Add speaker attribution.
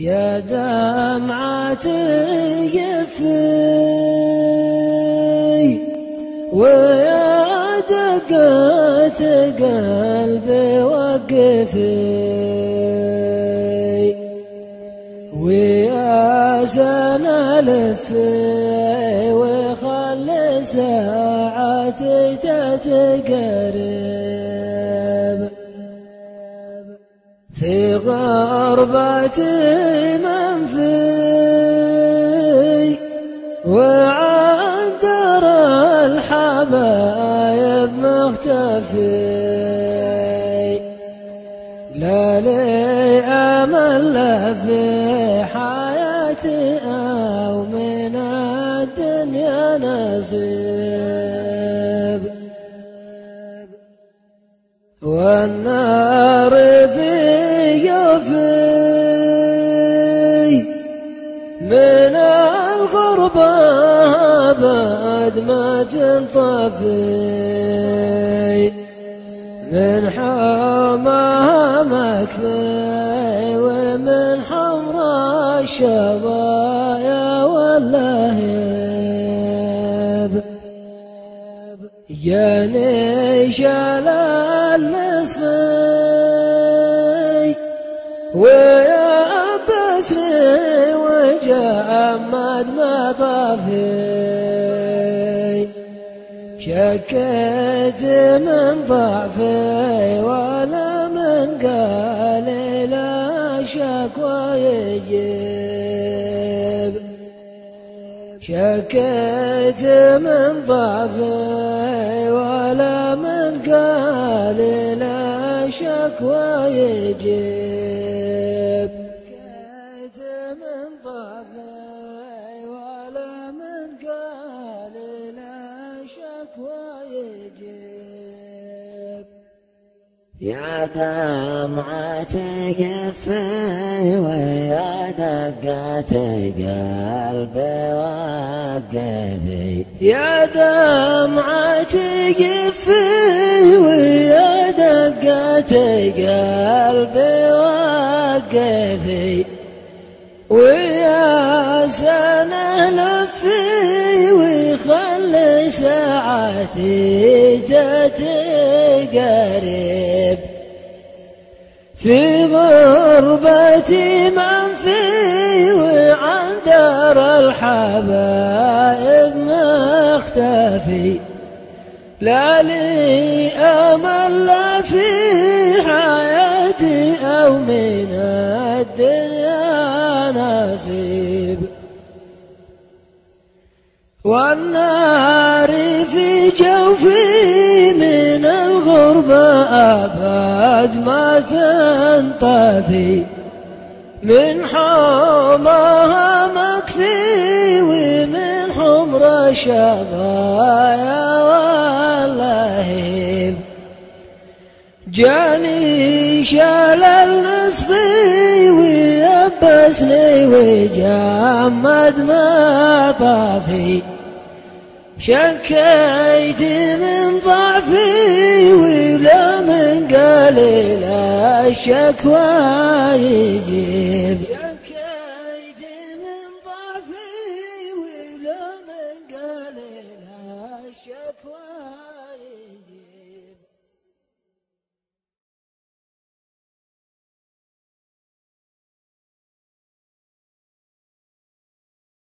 Speaker 1: يا دمعة يفي ويا دقة قلبي وقفي ويا سنة لفي وخلي ساعتي تتقرب في غربتي منفي وعذر الحبايب مختفي لا لي أمل في حياتي أو من الدنيا نصيب والنار في من الغربة بعد ما تنطفي من حماها مكفي ومن حمرا الشظايا واللهيب جاني شلال النصفي ويا بسري وجمد مطافي شكيت من ضعفي ولا من قال لا شكوى يجيب شكيت من ضعفي ولا من قال لا شكوى يجيب شكيت من ضعفي ولا من قال لا شكوى يجيب
Speaker 2: يا دمعة يفي ويا دقة قلبي وقفي
Speaker 1: يا دمعة يفي ويا دقة قلبي وقفي ويا سنة لفي ويخلي ساعتي تتقرب في غربتي منفي وعن دار الحبايب مختفي لا لي أمل لا في حياتي أو من الدنيا نصيب والنار في جوفي من الغربة أبد ما تنطفي من حماها مكفي ومن حمر الشظايا واللهيب جاني شلل نصفي ويبسني وجمد مطافي شكيت من ضعفي ولا من قليل الشكوى يجيب